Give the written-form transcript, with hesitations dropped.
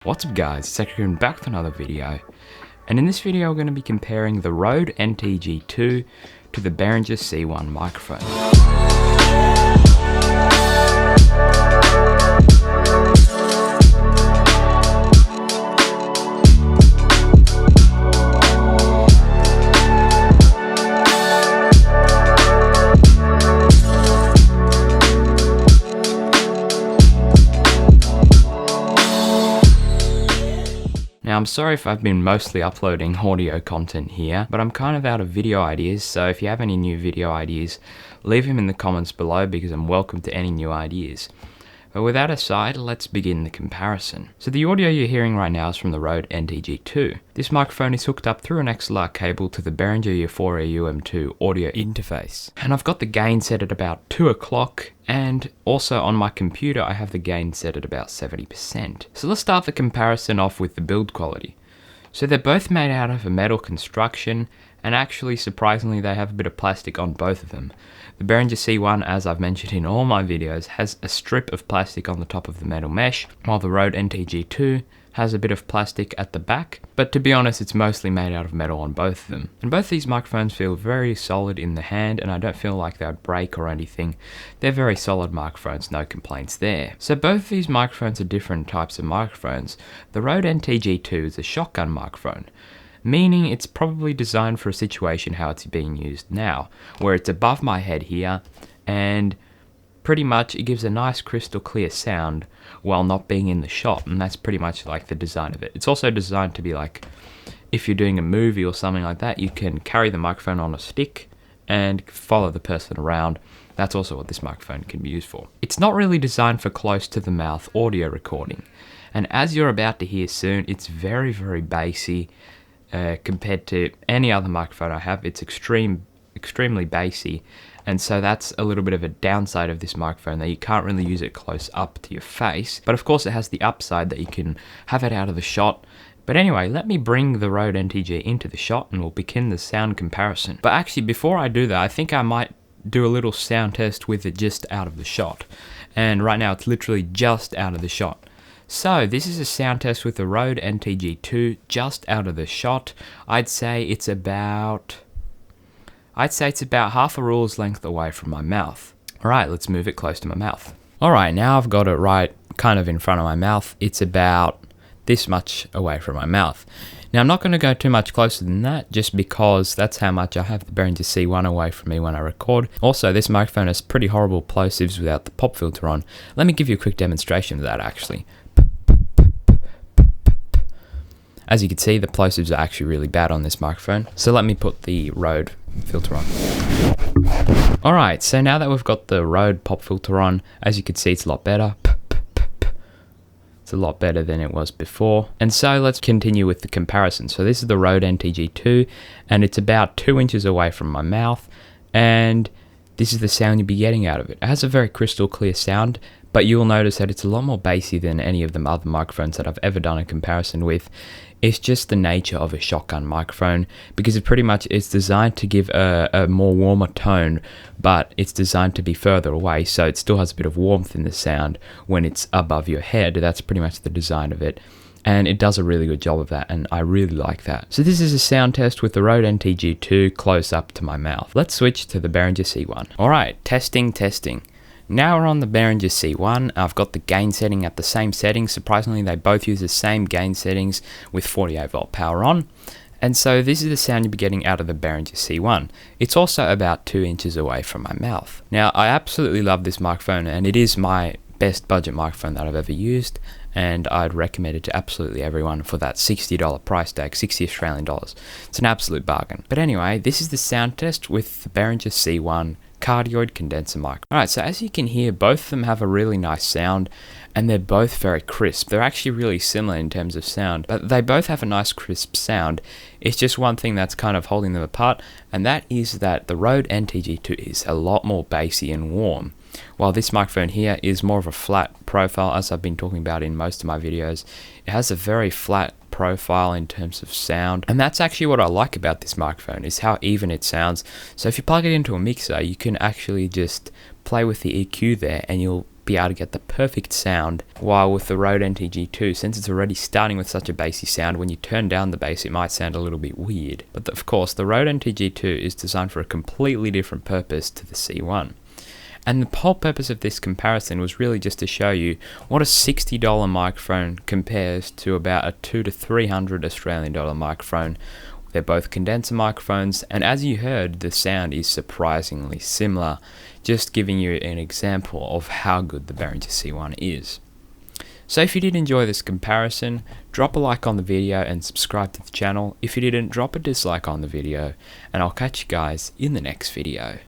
What's up guys, it's Raccoon back with another video, and in this video we're going to be comparing the Rode NTG-2 to the Behringer C1 microphone. Now I'm sorry if I've been mostly uploading audio content here, but I'm kind of out of video ideas, so if you have any new video ideas, leave them in the comments below because I'm welcome to any new ideas. But with that aside, let's begin the comparison. So the audio you're hearing right now is from the Rode NTG-2. This microphone is hooked up through an XLR cable to the Behringer Uphoria UM2 audio interface. And I've got the gain set at about 2 o'clock, and also on my computer I have the gain set at about 70%. So let's start the comparison off with the build quality. So they're both made out of a metal construction, and actually surprisingly they have a bit of plastic on both of them. The Behringer C1, as I've mentioned in all my videos, has a strip of plastic on the top of the metal mesh, while the Rode NTG-2 has a bit of plastic at the back, but to be honest it's mostly made out of metal on both of them. And both these microphones feel very solid in the hand, and I don't feel like they would break or anything. They're very solid microphones, no complaints there. So both these microphones are different types of microphones. The Rode NTG-2 is a shotgun microphone, meaning it's probably designed for a situation how it's being used now, where it's above my head here, and pretty much it gives a nice crystal clear sound while not being in the shot, and that's pretty much like the design of it. It's also designed to be like, if you're doing a movie or something like that, you can carry the microphone on a stick and follow the person around. That's also what this microphone can be used for. It's not really designed for close to the mouth audio recording, and as you're about to hear soon, it's very, very bassy. Compared to any other microphone I have, it's extremely bassy, and so that's a little bit of a downside of this microphone, that you can't really use it close up to your face. But of course it has the upside that you can have it out of the shot. But anyway, let me bring the Rode NTG into the shot and we'll begin the sound comparison. But actually before I do that, I think I might do a little sound test with it just out of the shot. And right now it's literally just out of the shot. So this is a sound test with the Rode NTG-2 just out of the shot. I'd say it's about half a ruler's length away from my mouth. Alright, let's move it close to my mouth. Alright, now I've got it right kind of in front of my mouth. It's about this much away from my mouth. Now I'm not going to go too much closer than that, just because that's how much I have the Behringer C1 away from me when I record. Also, this microphone has pretty horrible plosives without the pop filter on. Let me give you a quick demonstration of that actually. As you can see, the plosives are actually really bad on this microphone. So let me put the Rode filter on. Alright, so now that we've got the Rode pop filter on, as you can see it's a lot better. It's a lot better than it was before. And so let's continue with the comparison. So this is the Rode NTG-2, and it's about 2 inches away from my mouth, and this is the sound you'll be getting out of it. It has a very crystal clear sound, but you will notice that it's a lot more bassy than any of the other microphones that I've ever done a comparison with. It's just the nature of a shotgun microphone, because it pretty much is designed to give a more warmer tone, but it's designed to be further away, so it still has a bit of warmth in the sound when it's above your head. That's pretty much the design of it, and it does a really good job of that, and I really like that. So this is a sound test with the Rode NTG-2 close up to my mouth. Let's switch to the Behringer C1. Alright, testing. Now we're on the Behringer C1. I've got the gain setting at the same settings. Surprisingly, they both use the same gain settings with 48 volt power on. And so this is the sound you'll be getting out of the Behringer C1. It's also about 2 inches away from my mouth. Now, I absolutely love this microphone, and it is my best budget microphone that I've ever used, and I'd recommend it to absolutely everyone for that $60 price tag, 60 Australian dollars. It's an absolute bargain. But anyway, this is the sound test with the Behringer C1 cardioid condenser mic. Alright, so as you can hear, both of them have a really nice sound, and they're both very crisp. They're actually really similar in terms of sound, but they both have a nice crisp sound. It's just one thing that's kind of holding them apart, and that is that the Rode NTG-2 is a lot more bassy and warm, while this microphone here is more of a flat profile, as I've been talking about in most of my videos. It has a very flat profile in terms of sound, and that's actually what I like about this microphone, is how even it sounds. So if you plug it into a mixer, you can actually just play with the EQ there, and you'll be able to get the perfect sound, while with the Rode NTG-2, since it's already starting with such a bassy sound, when you turn down the bass it might sound a little bit weird. But of course the Rode NTG-2 is designed for a completely different purpose to the C1. And the whole purpose of this comparison was really just to show you what a $60 microphone compares to about a $200 to $300 Australian dollar microphone. They're both condenser microphones, and as you heard, the sound is surprisingly similar, just giving you an example of how good the Behringer C1 is. So if you did enjoy this comparison, drop a like on the video and subscribe to the channel. If you didn't, drop a dislike on the video, and I'll catch you guys in the next video.